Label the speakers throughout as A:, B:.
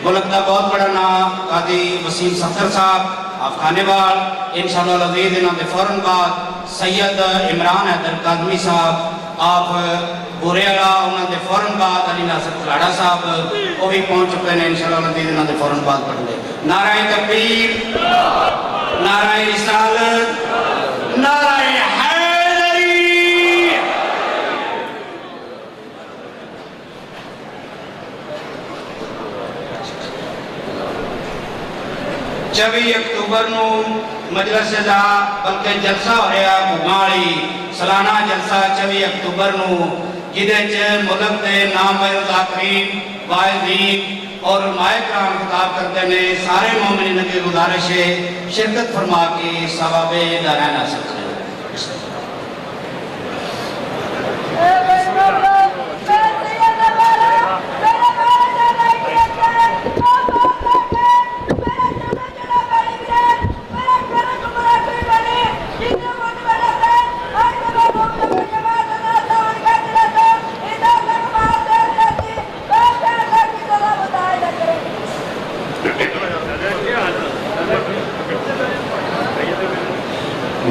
A: मुल्क का बहुत बड़ा नाम कादी वसीम सफदर साहब आप खानेवाल, इंशाअल्लाह अज़ीज़ इन्हों के फौरन बाद सैयद इमरान हैदर कादमी साहब आप बुरेवाला, उन्होंने फौरन बाद अली नासर खलाड़ा साहब वो भी पहुँच चुके हैं। इंशाअल्लाह अज़ीज़ इन्होंने फौरन बाद पढ़ ले। नाराए तकबीर, नाराए रिसालत, नाराए हैदरी। 24 अक्तूबर को मजलिस दा बल्कि जलसा हो रहा भुगाली सालाना जलसा 24 अक्तूबर को जिदे मुल्क के नामज़ाकरीन वाइज़ीन और मायकराम खिताब करते हैं। सारे मोमिनीन की गुजारिश है शिरकत फरमा के सवाबे दाराना सकते हैं।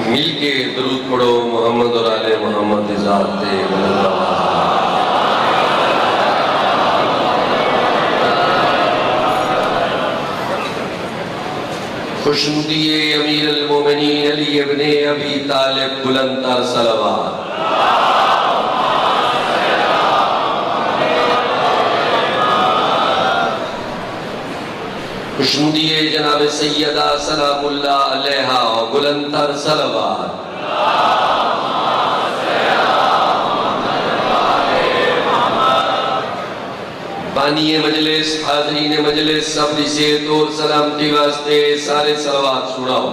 B: मिल के दरूद पढ़ो मोहम्मद और आले मोहम्मद खुशनुदिए अमीर अल मोमिनीन अली इब्ने अबी तालिब बुलंदतर सलवात। खुशनुदिए जनाब सैयदा सलामुल्लाह अलैहा बुलंदतर सलवात। बानिए मजलिस, हाज़रीन मजलिस, सबकी सेहत और सलामती वास्ते सारे सलवात सुनाओ।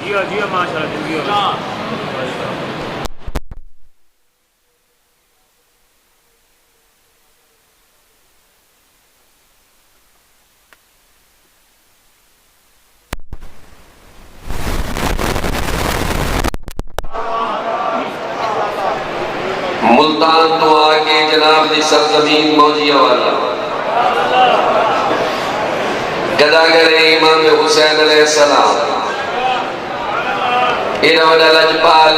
C: जिया जिया माशाअल्लाह जिया।
B: मुल्तान तो आके जनाब दी सरजमीन मौजिया वाला गदागर इमाम हुसैन अलैहिस्सलाम इरा वडा लजपाल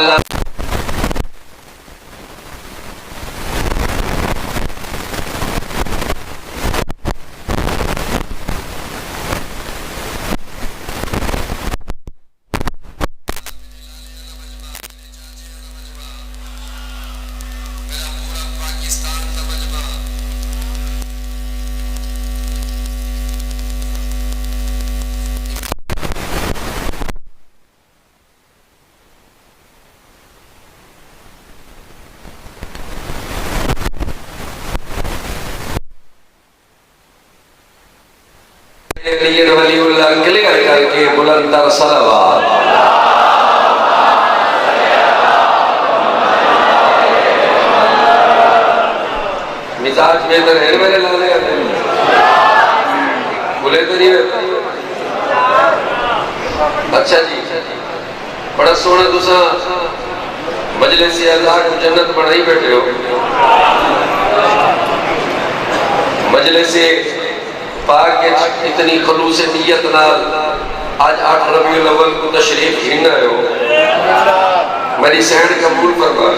B: वलीउल्लाह क्लियर करके बुलंदतर सलवात। मिजाज बेहतर है मेरे लाले बोले तो नहीं। अच्छा जी, बड़ा सोना तुसा मजलिस अल्लाह को जन्नत बनाई बैठे हो। मजलिस पाक इतनी खलूस नियत नाल आज 8 रबीउल अव्वल को तशरीफ घिना हो, मेरी सहन कबूल फरमा।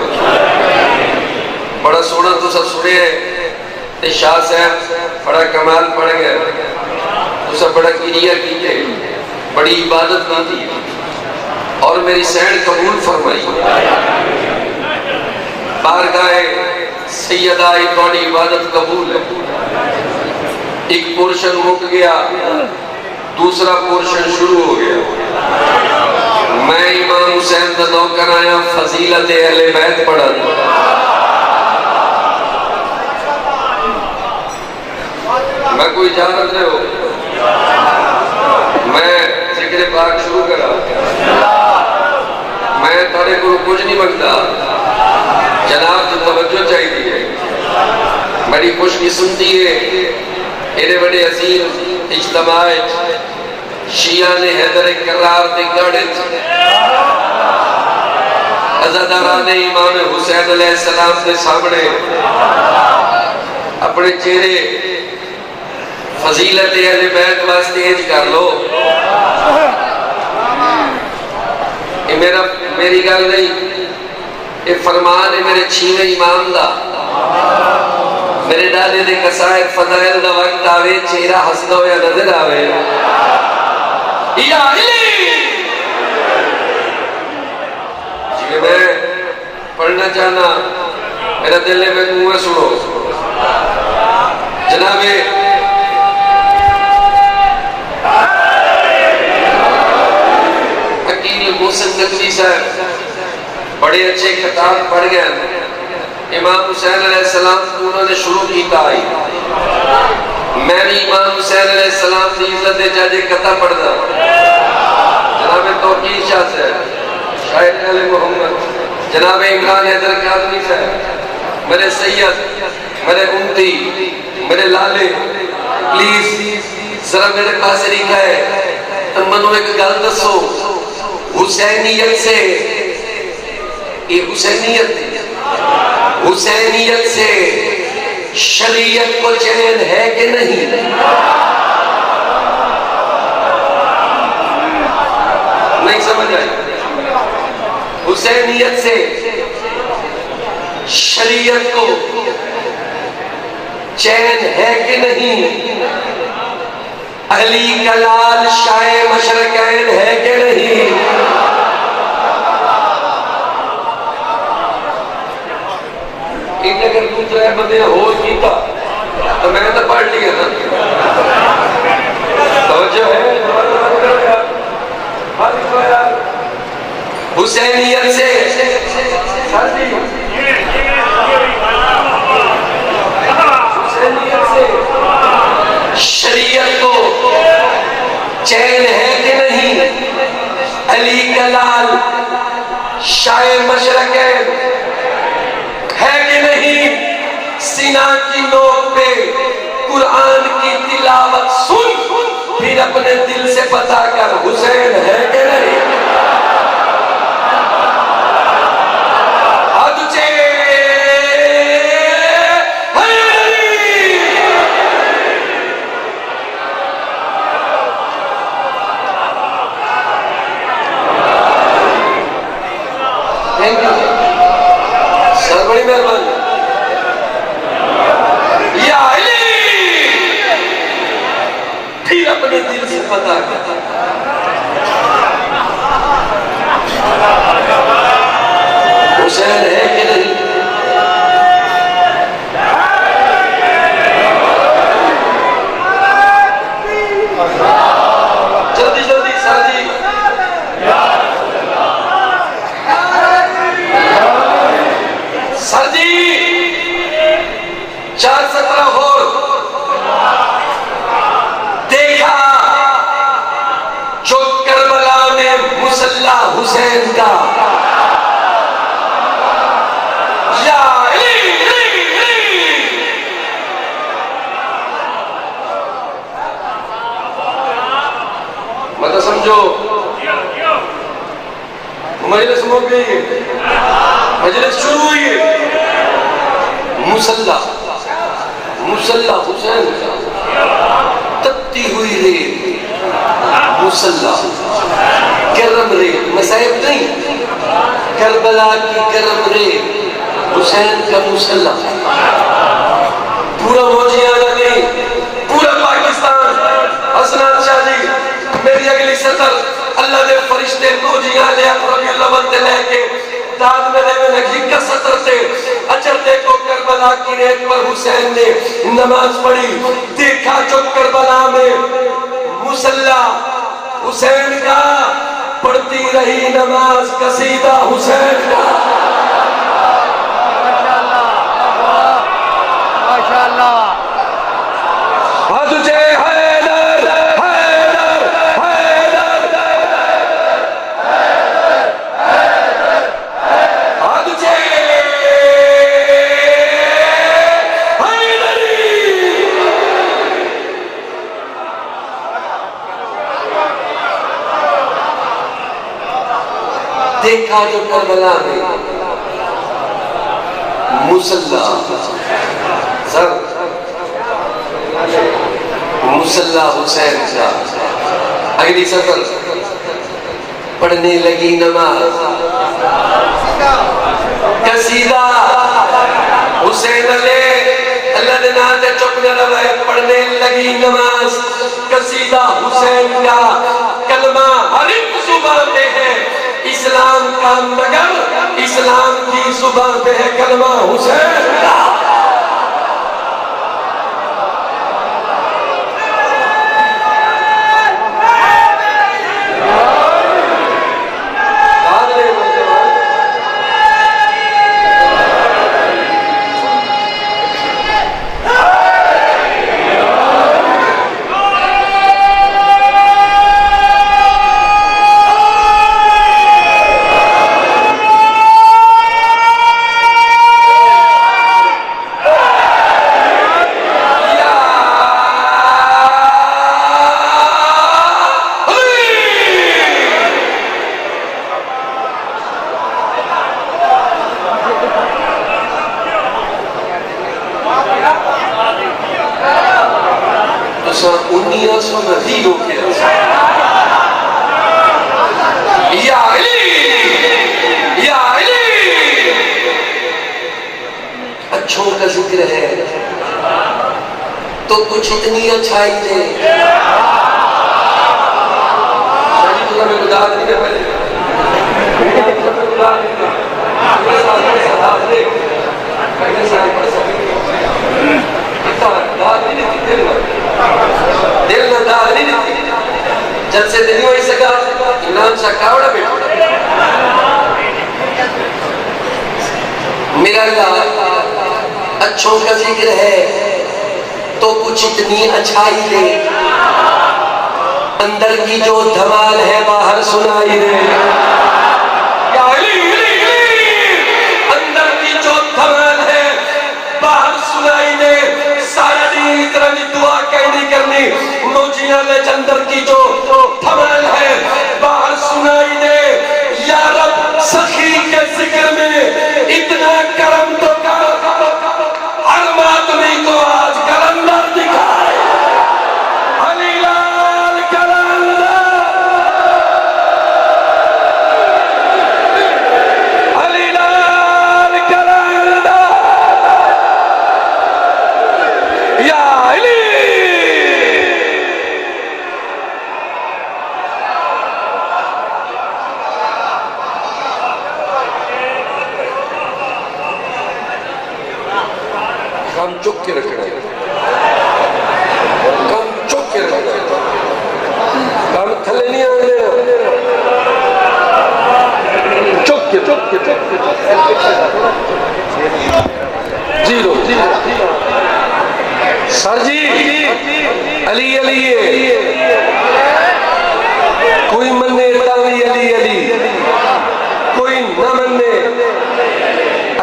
B: बड़ा सोना तुसा सुने ते शाह साहब बड़ा कमाल पड़ गया, तुसा बड़ा क्रिया की है, बड़ी इबादत की और मेरी सहन कबूल फरमाई। बारगाह सैयदा थोड़ी इबादत कबूल है। एक पोर्शन मुक गया, दूसरा पोर्शन शुरू हो गया। मैं इमाम हुसैन का नौकर आया, फजीलत अहले बैत पढ़ा। मैं कोई जानत रहे हो, मैं जिक्र पाक शुरू करा। मैं तारे को कुछ नहीं मंगता, जनाब तो तवज्जो चाहिए। बड़ी खुशकिस्मती है एडे बड़े अजीम इज्तिमाए शिया ने हैदर करार दे गढ़ अज़ादाराने इमाम हुसैन अलैहिस्सलाम के सामने अपने चेहरे फजीलत अहले बैत वास्ते इंज कर लो। ये मेरी गल नहीं, ये फरमान है मेरे 6वें इमाम दा। मेरे डाले दे कसायद फज़ाइल दा वक्त आवे, चेहरा हंसदा होया नजर आवे। या जी मैं पढ़ना चाहना, मेरा दिल है मैं मुंह सुनो। जनाबे मोहसिन नकवी साहब बड़े अच्छे खिताब पढ़ गए। इमाम हुसैन अलैहिस्सलाम को उन्होंने शुरू किया आई, मैं भी इमाम हुसैन अलैहिस्सलाम की इज्जत दे जाजे कथा पढ़दा। जनाब तौकीर शाह साहब, शायर अली मोहम्मद, जनाब इमरान हैदर कादमी साहब, मेरे सैयद, मेरे उम्मती, मेरे लाले, प्लीज जरा मेरे पास लिखा है तो मनो एक गल दसो, हुसैनियत से, ये हुसैनियत से शरीयत को चैन है कि नहीं? नहीं समझ आए? हुसैनियत से शरीयत को चैन है कि नहीं? अली कलाल शाह मशरकैन है कि नहीं? अगर दूसरे बंदे होर किया तो मैंने तो पढ़ लिया ना। तवज्जो है? हुसैनियत से शरीयत को चैन है कि नहीं? अली कलाल शाह मशरकैन है कि नहीं? सीना की नोक पे कुरान की तिलावत सुन, फिर अपने दिल से पता कर हुसैन है कि नहीं? बड़ी मेहरबानी। या फिर अपने दिल से पता कर हुसैन है कि नहीं? जल्दी जल्दी साजी सर जी 417 हो देखा जो करबला में मुसल्ला हुसैन का। या मतलब समझो मजलिस हो गई, मजलिस शुरू हुई है। मुसल्ला मुसल्ला हुसैन तपती हुई रेत, मुसल्ला गर्म रेत, मसाइब नहीं, करबला की गर्म रेत, हुसैन का मुसल्ला। पूरा मौजियाना नहीं, पूरा पाकिस्तान। हसनात शाह जी मेरी अगली सतर अल्लाह दे फरिश्ते मौजियां ले रबीउल अव्वल ते लेके दाद में देवे लगी का सतर से अचर देखो करबला की रेत पर हुसैन ने नमाज पढ़ी। देखा जो करबला में मुसल्ला हुसैन का, पढ़ती रही नमाज कसीदा हुसैन का। माशाअल्लाह तुझे हैदर हैदर हैदर तुझे हैदरी। देखा जो करबला में मुसल्ला सर मुसल्ला हुसैन का अगली सफर पढ़ने लगी नमाज कसीदा हुसैन अल्लाह ने नाम से चुप न रहे पढ़ने लगी नमाज कसीदा हुसैन का कलमा हर एक जुबान पे है इस्लाम का मगर इस्लाम की जुबान पे है कलमा हुसैन का अच्छों का जिक्र है तो कुछ इतनी अच्छाई दे दिल न दाग नहीं देती जब से नहीं हो सका इमरान शाह कावड़ा बैठा मेरा अच्छों का जिक्र है तो कुछ इतनी अच्छाई दे अंदर की जो धमाल है बाहर सुनाई दे अंदर की जो धमाल है बाहर सुनाई दे सारा दिन इतना दुआ कहनी करनी मौजिया ले अंदर की जो धमाल है बाहर सुनाई दे या रब सखी के जिक्र में इतना करम तो कर हर आदमी को आज कलंदर दिखाए अली लाल कलंदर या अली काम चुप के रखना काम चुप के रखना काम थले नहीं आने चुप के जीरो सर जी अली अली कोई मन्ने तावी अली अली कोई न मन्ने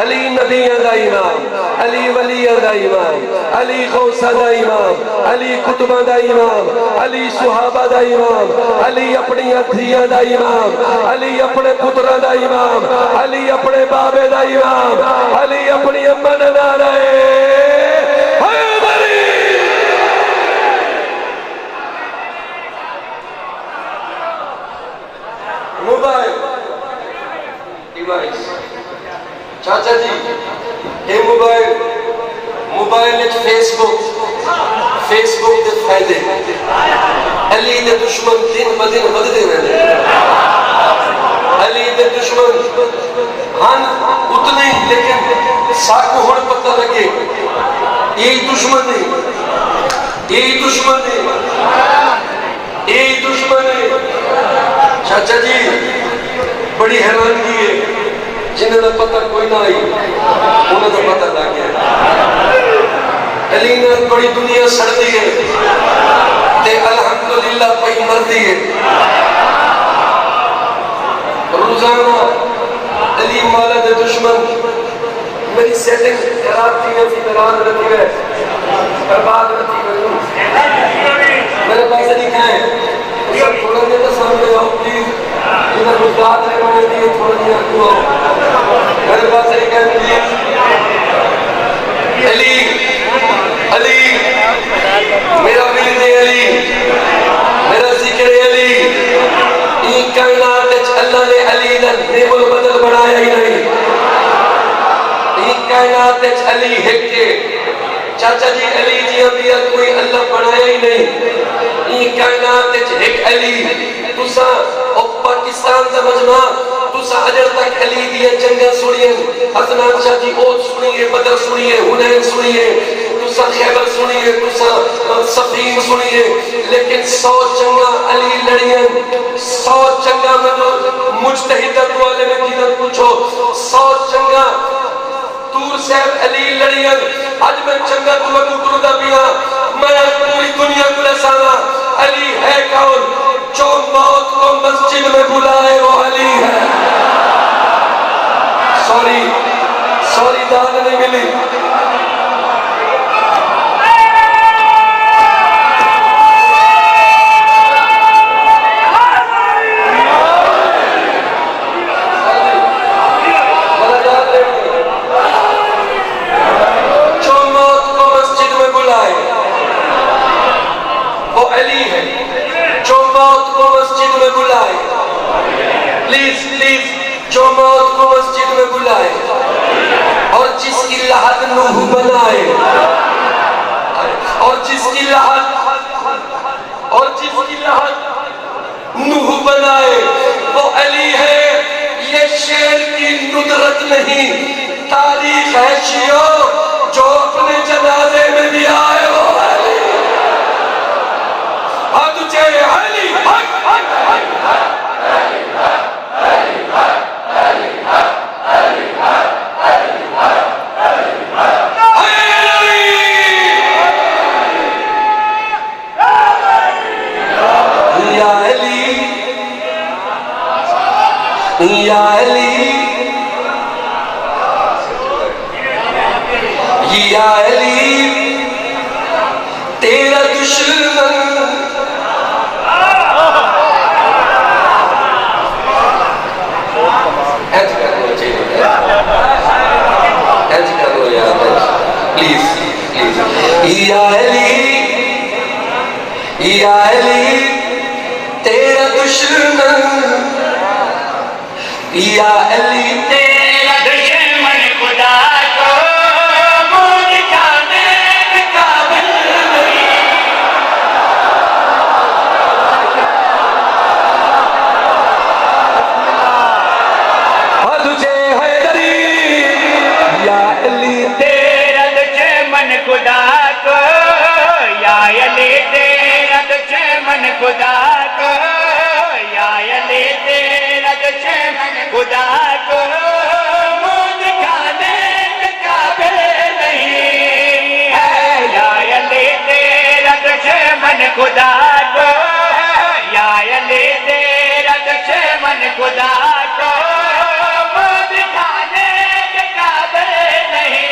B: अली नबियां दा इमाम अली वलियां दा इमाम अली गौसा दा इमाम अली कुतुबा दा इमाम अली सुहाबा दा इमाम अली अपनी धियां दा इमाम अली अपने पुत्रा दा इमाम अली अपने बाबे दा इमाम अली अपनी अम्मा दा नारे मोबाइल डिवाइस चाचा जी ये मोबाइल फेसबुक के फायदे अली दे दुश्मन दिन ब दिन बढ़ते रहते अली दे दुश्मन हाँ उतने ही लेकिन साकू होने पता लगे यही दुश्मन है चाचा जी बड़ी हैरानगी है जिन्होंने पता कोई ना आई उन्हें तो पता लग गया अली ने बड़ी दुनिया सड़ती है ते अल्हम्दुलिल्लाह कोई मरती है रोजाना अली मौला दे दुश्मन मेरी सेटिंग खराब थी हैरान रहती है बर्बाद रहती है मेरे पास लिखा है थोड़ा देर तो सामने आओ प्लीज इधर गुजरात ने बने दिए थोड़ा दिया मेरे पास लिखा है प्लीज कायनात अली है चाचा जी अली जी अभी कोई अल्लाह बनाया ही नहीं ये कायनात एक अली तुसा और पाकिस्तान का मजमा तुसा अजर तक अली दी जंगा सुनिए हसनान शाह जी ओद सुनिए बदर सुनिए हुनैन सुनिए तुसा खैबर सुनिए तुसा सफीन सुनिए लेकिन 100 जंगा अली लड़ियन 100 जंगा में तो मुजतहिद वाले में किधर पूछो 100 जंगा तूर साहब अली लड़ियन आज मैं चंगा तुम्हें टुरदा पिया मैं पूरी दुनिया को दसाना अली है कौन जो मौत को मस्जिद में बुलाए वो अली है सॉरी दाद नहीं मिली प्लीज जो मौत को मस्जिद में बुलाए और जिसकी लहद नूह बनाए और जिसकी लहद नूह बनाए वो अली है ये शेर की नुदरत नहीं तारीख है शियो जो अपने जनाजे में भी आए वो अली तुझे अली या अली तेरा दुश्मन प्लीज या अली तेरा दुश्मन या अली तेरा दुश्मन खुदा को मुंह दिखाने के काबिल नहीं तुझे हैदरी या अली तेरा दुश्मन खुदा को या अली तेरा दुश्मन खुदा को या अली तेरा दुश्मन खुदा को मुंह दिखाने के काबिल नहीं है या अली तेरा दुश्मन खुदा को या अली तेरा दुश्मन खुदा को मुंह दिखाने के काबिल नहीं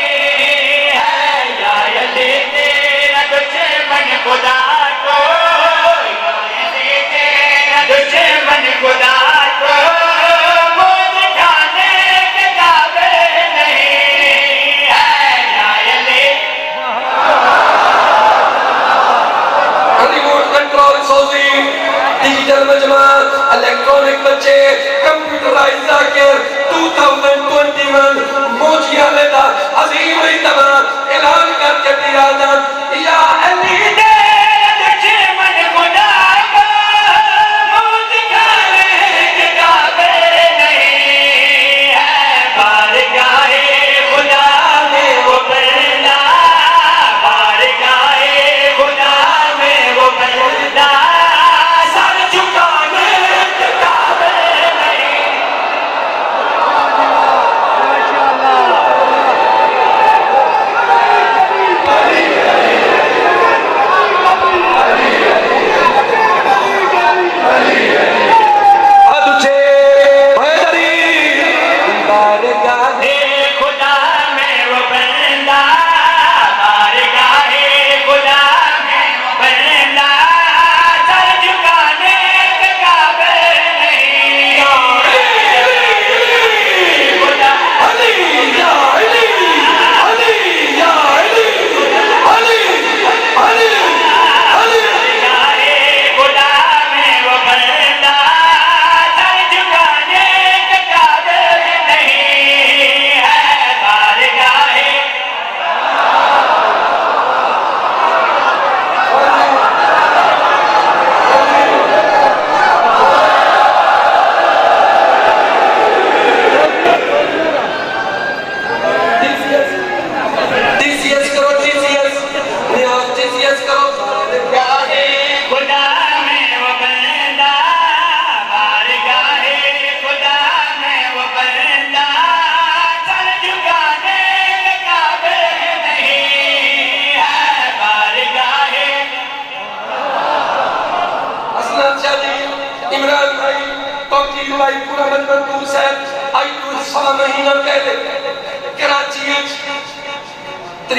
B: है या अली तेरा दुश्मन खुदा को या अली तेरा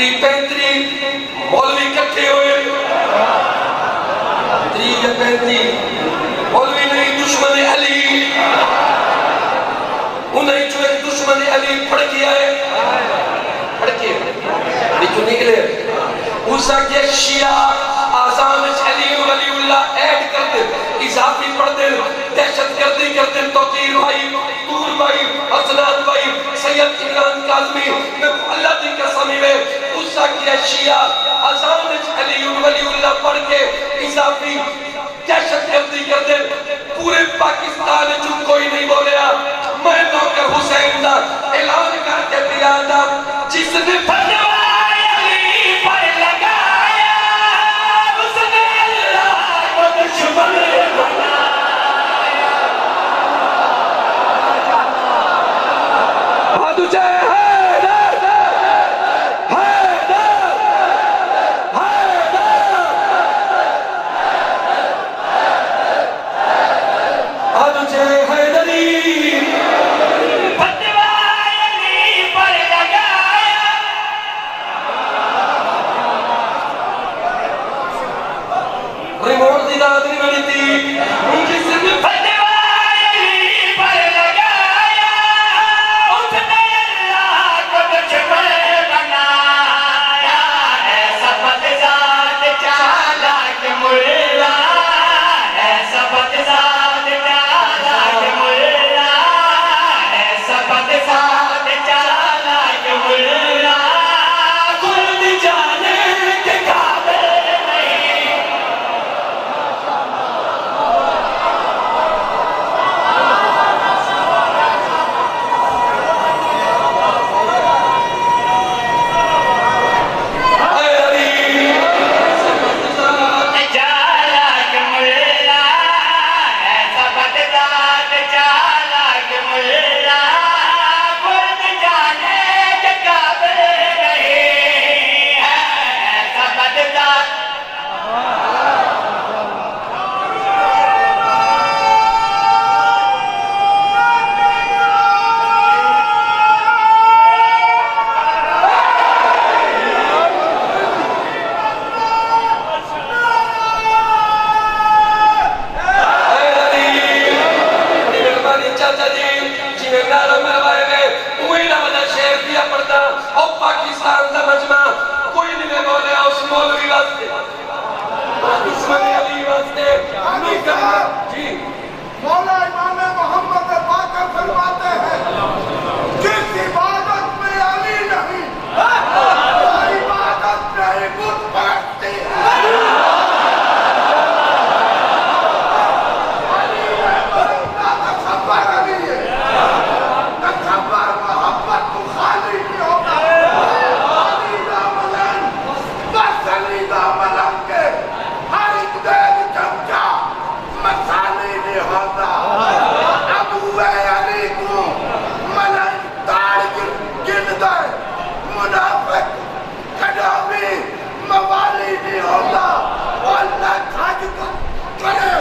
B: 30-35 मौलवी इकट्ठे हुए, 30 या 35 मौलवी नहीं, दुश्मन अली, उन्हें जो एक दुश्मन अली फड़ गया है, फड़ के नीचे निकले, उसका क्या शिया आसान अली वलीउल्लाह ऐड कर दे, इजाफी पढ़ दे, दहशतगर्दी कर दे, तौकीर भाई, तूर भाई, हसनात भाई, सैयद इमरान काज़मी, मैं अल्लाह की कसम है, उसका क्या शिया आसान अली वलीउल्लाह पढ़ के इजाफी दहशतगर्दी कर दे, पूरे पाकिस्तान में कोई नहीं बोलेगा, मैं नौकर हुसैन का ऐलान करके दिया था, जिसने रिमोट दी दाद नहीं बनी थी, जिसने
D: मौला इमाम मोहम्मद बाकर फरमाते हैं, जिस इबादत में अली नहीं, वो इबादत नहीं बुत परस्ती है। अली ना तकब्बर अली है, तकब्बर मोहब्बत को खाली नहीं होता। अली दा मलन, बस अली दा मलन के हर एक देव चमचा मसाले नहीं होता। अबू अली को मलन ताड़ गिन दे, मुनाफिक कदामी मवाली नहीं होता। अल्लाह खाज करे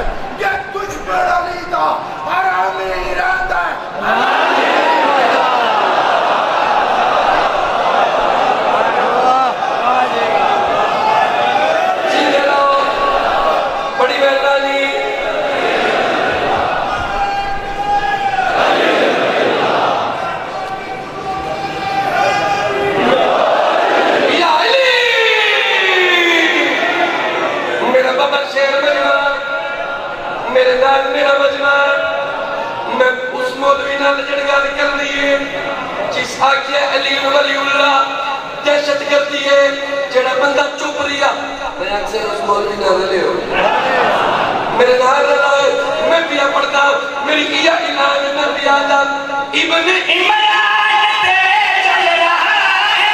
D: ये दुश्मन अली दा हरामी इरादा
B: बड़ी मेहरबानी। मेरा बाबा शेर मजमा, मेरे नाल मेरा मजमा, मैं उस मौलवी नाल जड़ गल करनी है जिस आखिया अली वलीउल्लाह दहशत करती है, जेड़ा बंदा चुप रिया, मैं अक्सर उस मौलवी नाल लियो मेरे नाल रलाए, मैं भी पढ़ता, मेरी इया इलाज में भी आता इब्न इमरान पे चल रहा है,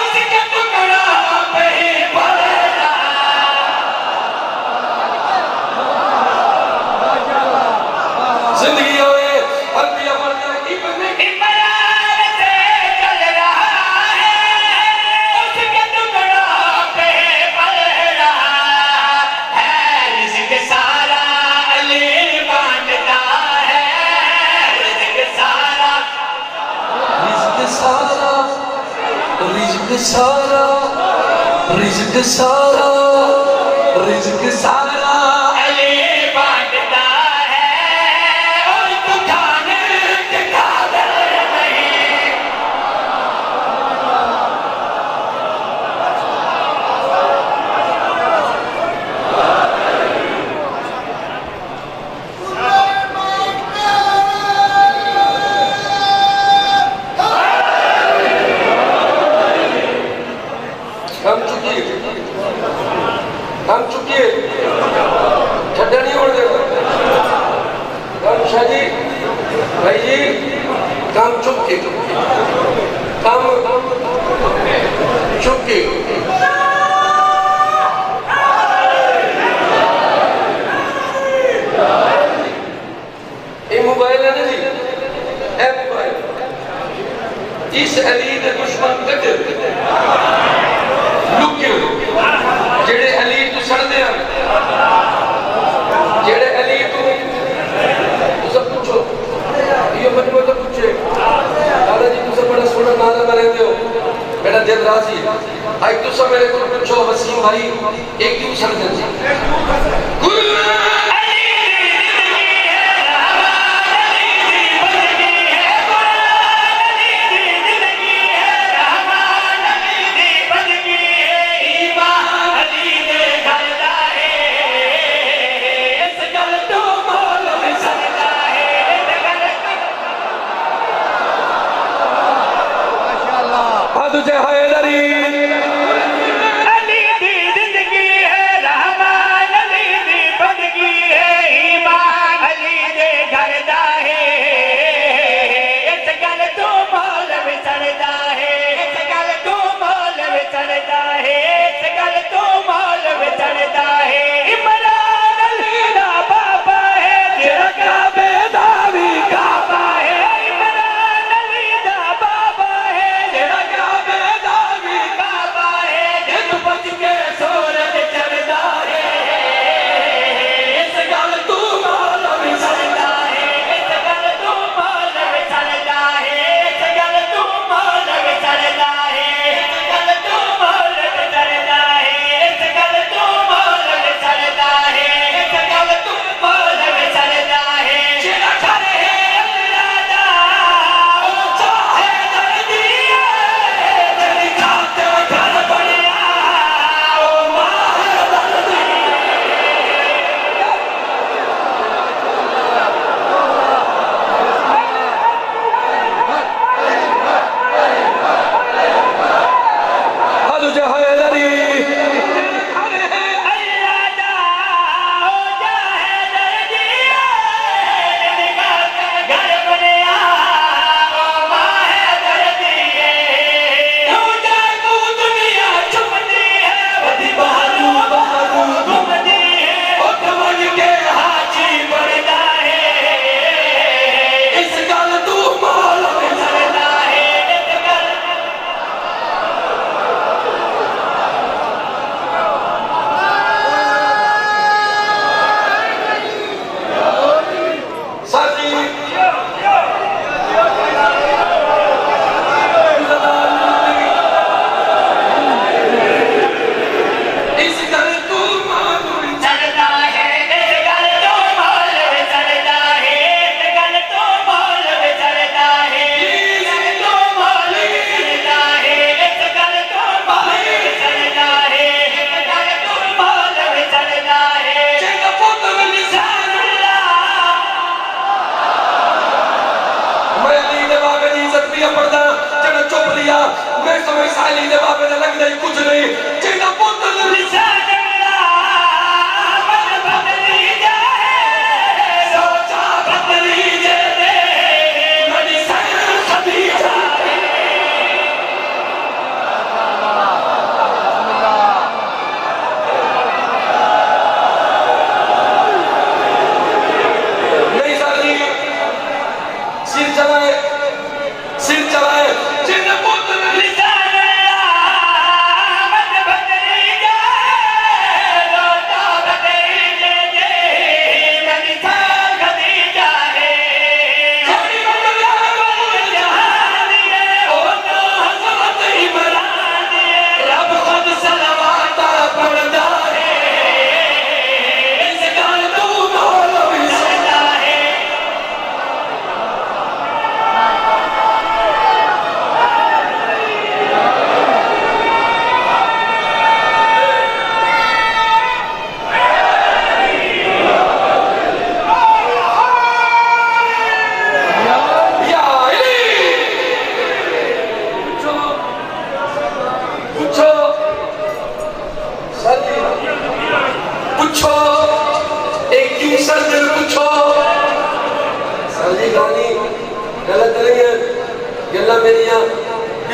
B: उसके टुकड़ा पे पड़ रहा। जिंदगी होए और भी पढ़ता इब्न इमरान पे चल रहा है, उसके टुकड़ा पे पड़ रहा है, रिज़्क़ सारा अली बांटता है, रिज़्क़ सारा रिज़्क़ सारा रिज़्क़ सारा रिज़्क़ सारा
E: अली बांटता है और तू खाने के काबिल नहीं।
B: हम चुकी ठंडा नहीं होने देगा काम शाह जी भाई जी काम चुके काम चुके ये मोबाइल है ना जी ऐप मोबाइल इस अली के दुश्मन कटे लुके जेड़े अली तू सड़दे जेड़े अली तू सब पूछो ये मजमू तो पूछे दादा जी तुम बड़ा सोना नारा मारते हो मेरा दिल राजी आज तुम मेरे को पूछो वसीम भाई एक क्यों सड़दे गुरु तुझे हैदरी
E: अली दी जिंदगी है रहमान, अली दी बंदगी है ईमान, अली दे घर दा है इस गल तू मोल विचरदा है, इस गल तू मोल विचरदा है, इस गल तू मोल विचरदा है। इमरान अली दा बाबा है जेड़ा काबे दा भी काबा है, इमरान अली दा बाबा है जेड़ा काबे दा भी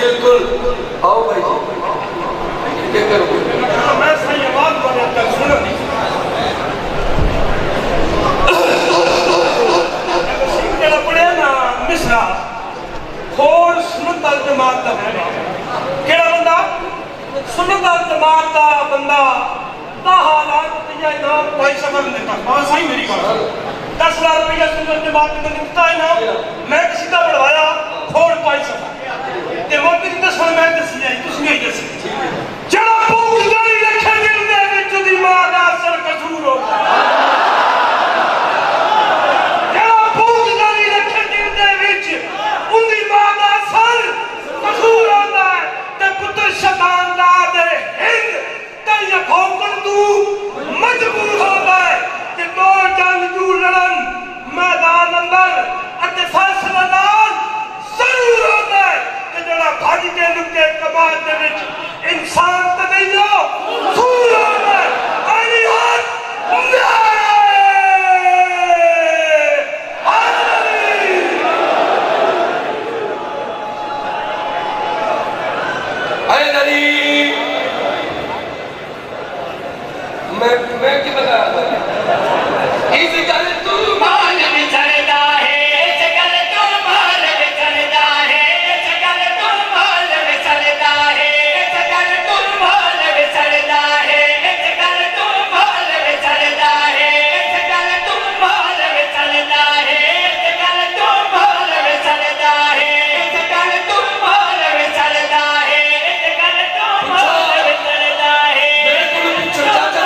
B: बिल्कुल। आओ भाई जी, क्या करोगे?
D: मैं सही आवाज बना कर सुन ली जेड़ा पढ़िया ना मिसरा खोड़ सुन्नत अल जमात दा बंदा केड़ा बंदा सुन्नत अल जमात दा बंदा दा हालात दिया इनाम भाई समझ लेता बाबा सही मेरी गल 10 लाख रुपया सुन्नत जमात ने दिता इनाम मैं किसी का बढ़वाया खोड़ पाई सका ते मौके दी दसवां मैं दसी आई तुसी नहीं दसी जेड़ा भूख जानी रखे दिल दे विच दी मां दा असर कसूर हो जेड़ा भूख जानी रखे दिल दे विच उंदी मां दा असर कसूर होंदा है ते पुत्र शैतान दा दे हिंद ते ये भौंकण तू मजबूर होंदा है ते दो जंग तू लड़न मैदान अंदर अते फैसला नाल जरूर होंदा है कि जड़ा भज के लुके कमाल दे विच इंसान ते नहीं हो सूर होंदा है अली हाथ
B: मैं की बता इस गल तू
E: माल बिछड़दा है इस गल तू माल बिछड़दा है इस गल तू माल बिछड़दा है इस गल तू माल बिछड़दा है इस गल तू माल बिछड़दा है इस गल तू माल बिछड़दा है इस गल तू माल बिछड़दा है इस गल तू माल बिछड़दा है इस गल तू माल बिछड़दा है
B: मेरे को पीछे चाचा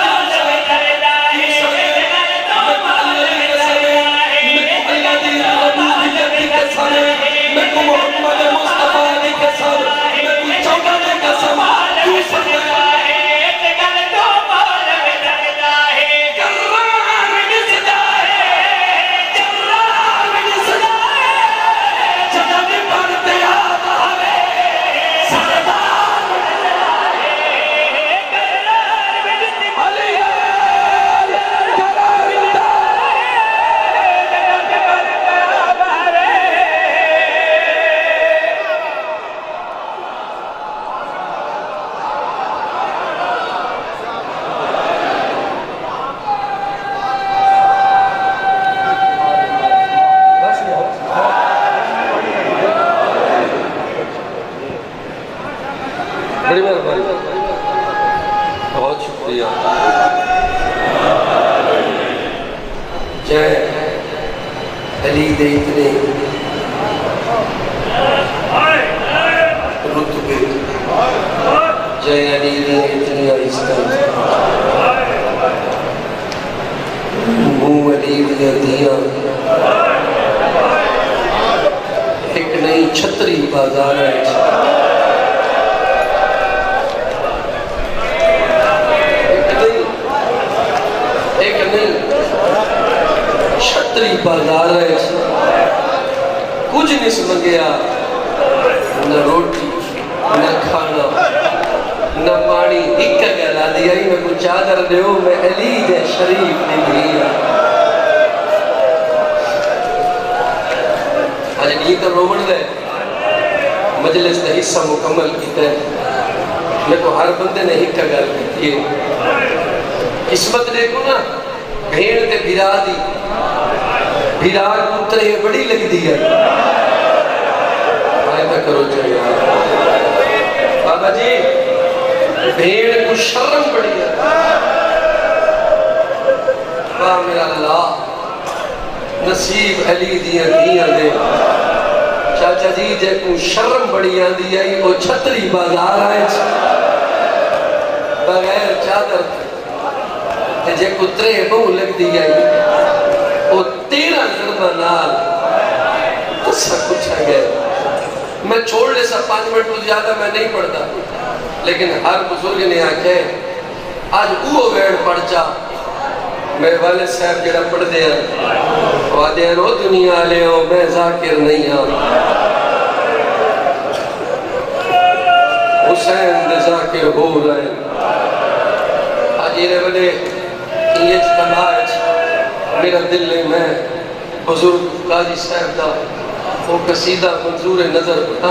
B: बड़ी मेहरबानी, बहुत शुक्रिया। जय अली दे इतने रुतबे, जय अली दे इतनी इज्जत, मुँह अली दिया दिया, एक नई छतरी बाजार है। छतरी बाजार है, कुछ नहीं समझ गया, न रोटी न खाना न पानी, एक गला दिया ही मैं कुछ चादर दो, मैं अली दे शरीफ ने दिया। आज नी तो रोमन दे मजलिस का हिस्सा मुकम्मल किया है। मेरे को हर बंदे ने एक गल की है, किस्मत देखो ना, भेड़ ते बिरा दी बिरार पुत्र ये बड़ी लगती है। करो यार बाबा जी, भेड़ को शर्म बड़ी है। वाह मेरा अल्लाह, नसीब अली दिया दिया दे। चाचा जी जे को शर्म बड़ी आंदी आई, वो छतरी बाजार आए बगैर चादर ते जे को त्रे बहु लगती आई, वो 13 ज़रबा नाल तो सब कुछ है गया। मैं छोड़ ले सब 5 मिनट तो ज्यादा मैं नहीं पढ़ता, लेकिन हर बुजुर्ग ने आखे आज वो वेड़ पढ़ जा। मेरे वाले साहब जरा पढ़ते हैं, वादे रो दुनिया ले हो, मैं जाकिर नहीं हाँ, हुसैन दे जाकिर हो रहे। आज ये वाले ये इज्तिमा मेरा दिल नहीं, मैं बुजुर्ग काजी साहब दा वो कसीदा मंजूर नजर था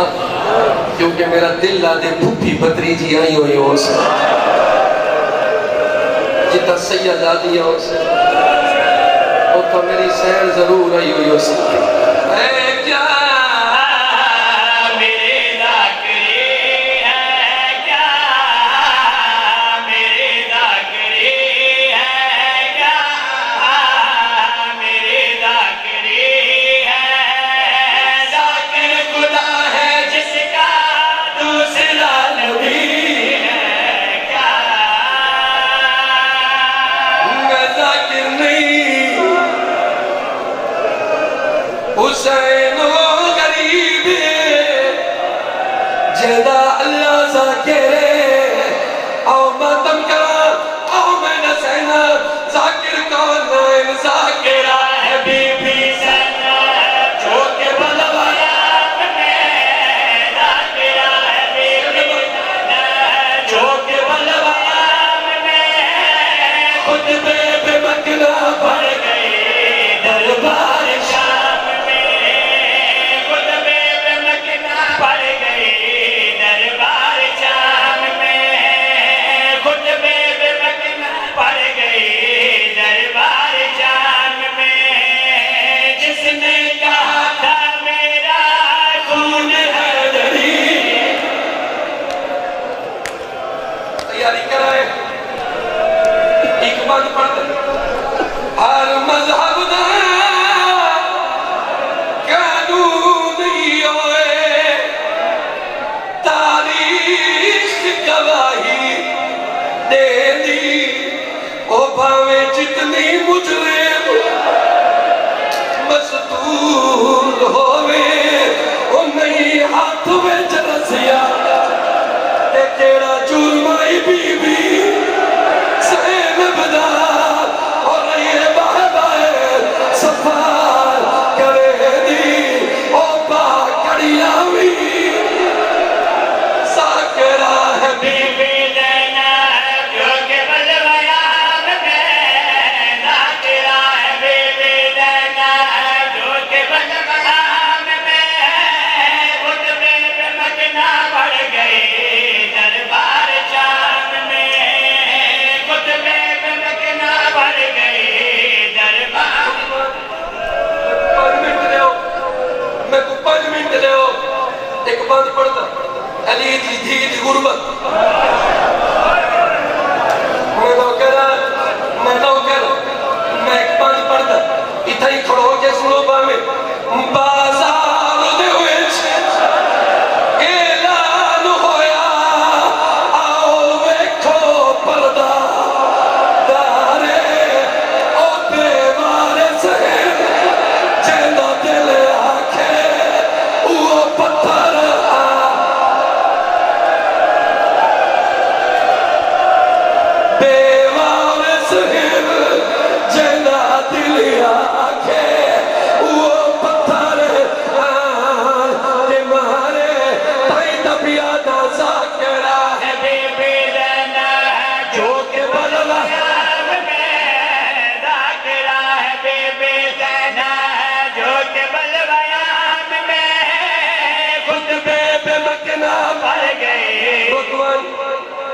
B: क्योंकि मेरा दिल लादे फूफी भतरीजी आई हुई हो जितना सैयद आदि हो तो मेरी सैर जरूर आई हुई हो हुसैन गरीब जदा अल्लाह ज़ाकिर आओ मातम करा आओ मैं नसैना ज़ाकिर कौन नाइन ज़ाकिरा है बीबी सैना जो के बलवाया में ज़ाकिरा है बीबी सैना जो के बलवाया में खुद पे मकना पड़ गई दरबार हर मजहब कानून तारीख गवाही दे दी ओ भावे जितनी मुजरिम मजदूर होवे ओ नहीं हाथ में रसिया तेरा जुर्माई बीबी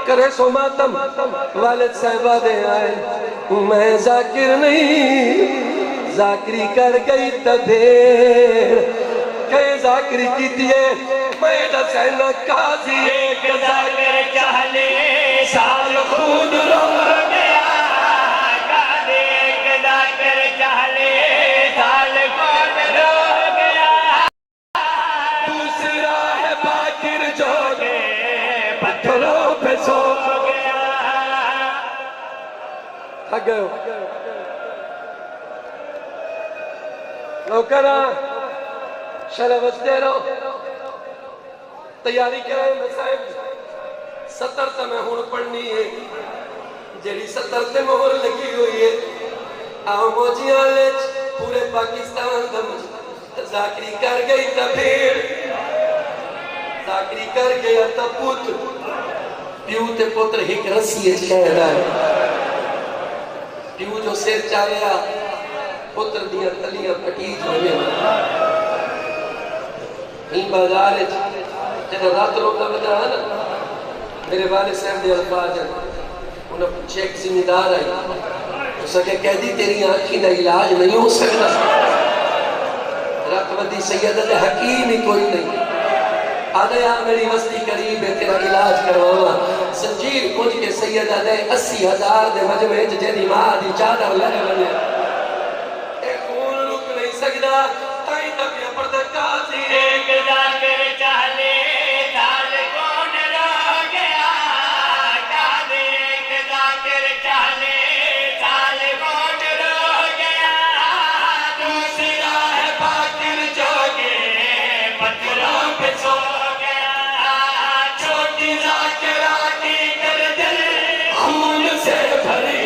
B: करे सो मातम वालिद साहिबा दे आए मैं जाकिर नहीं जाकरी कर गई तदेर कहे जाकरी की दिए मैं दसैन काजी एक जाकर चाहले साल खून रंग गया काजी एक जाकर चाहले साल खून रंग गया दूसरा है बाकिर जो पत्थरों पे सो गया थक गए नौकरा शरवत दे रहो तैयारी कराए मैं साहब 70 तो मैं हुण पढ़नी है जेड़ी 70 ते मोहर लगी हुई है आओ मोजियां ले पूरे पाकिस्तान दा जाकरी कर गई ता फिर जाकरी कर गया ता पुत्र प्यू ते पुत्र एक रस्सी कहदा है प्यू जो सिर चालिया पुत्र दिया तलियां फटी जो बाजार जब रात रोका बता है ना, मेरे वाले साहब के अल्फाज हैं, उन्हें पूछे एक जिम्मेदार आई, उसके कह दी तेरी आँखी का इलाज नहीं हो सकता, रकबती सैयद हकीम ही कोई नहीं, आदे आ मेरी बस्ती करीब है तेरा इलाज करवावा। संजीर कुछ के सैयद आदे 80,000 दे मजमे जेदी मां दी चादर लगे बने ए खून रुक नहीं सकदा ताई तक पर्दा काजी
E: एक जाकर चाले चाल कौन रह गया, कादे एक जाकर चाले चाल कौन रह गया, दूसरा है बाकिर जोगे पत्थरों पे सो गया, छोटी जाकरा की गर्दन खून से भरी।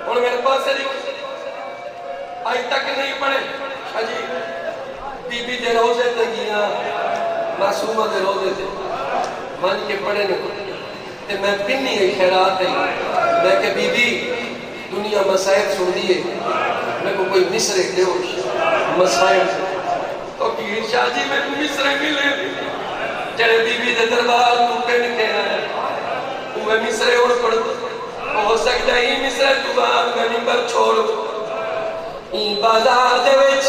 B: और मेरे पास आज तक नहीं पढ़े अजी बीबी दे रोजे ते गिया मासूमा दे रोजे थे मन के पढ़े ने ते मैं पिन्नी है खैरात है मैं के बीबी दुनिया मसाइब सुन दिए मैं को कोई मिसरे दे मसाइब तो पीर शाह जी में मिसरे मिले जड़े बीबी दे दरबार तू पिन के आया वो मिसरे और पढ़ हो सकता ही मिसरे तू मैं नंबर छोड़ बाजार दे विच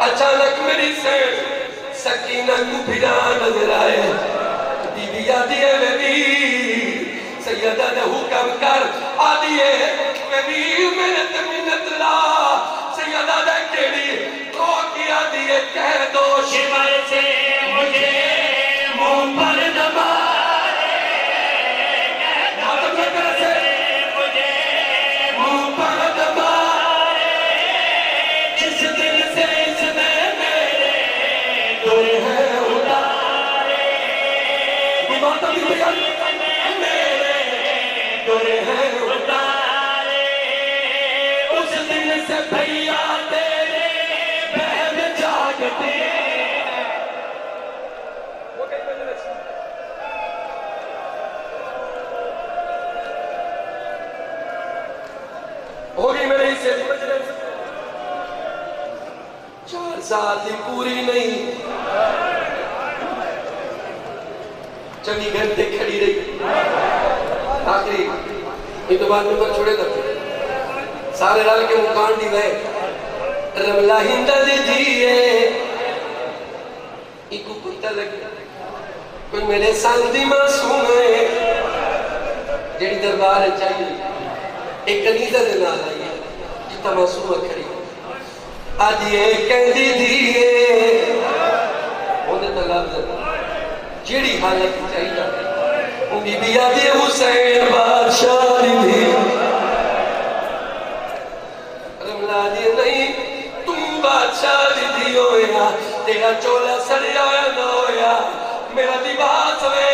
B: अचानक मेरी से सकीना को भिड़ा नजर आए बीबी आदि है बेबी सैयदा ने हुक्म कर आदि है बेबी मेरे ते मिन्नत ला सैयदा ने केड़ी तो की आदि है कह दो
E: शिमर से मुझे मुंह पर न मारे, कह दो शिमर से मुझे मुंह पर न मारे, जिस दिल से इसने मेरे दुर है उतारे,
B: माता की बेगम
E: मेरे दुर है उतारे, उस दिन से भैया तेरे बहन जागते।
B: होगी मेरे हिस्से 4 साल की पूरी नहीं चली घर ते खड़ी रही आखिरी इतवार में छोड़े तक सारे रल के मुकान दी गए रमला हिंदा दी दिए इको कुत्ता लगे कोई मेरे संग दी मासूम है जेड़ी दरबार चाहिए एक कनीदा दे नाल आई है जितना मासूम खड़ी आज ये कहदी दिए ओदे तलाब जेड़ी हालत चाहिए ओ बीबी आदि हुसैन बादशाह दी रमला दी नहीं तुम बादशाह दी होया तेरा चोला सड़िया ना होया मेरा लिबास वे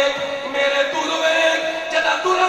B: मेरे दूर वे जदा दूर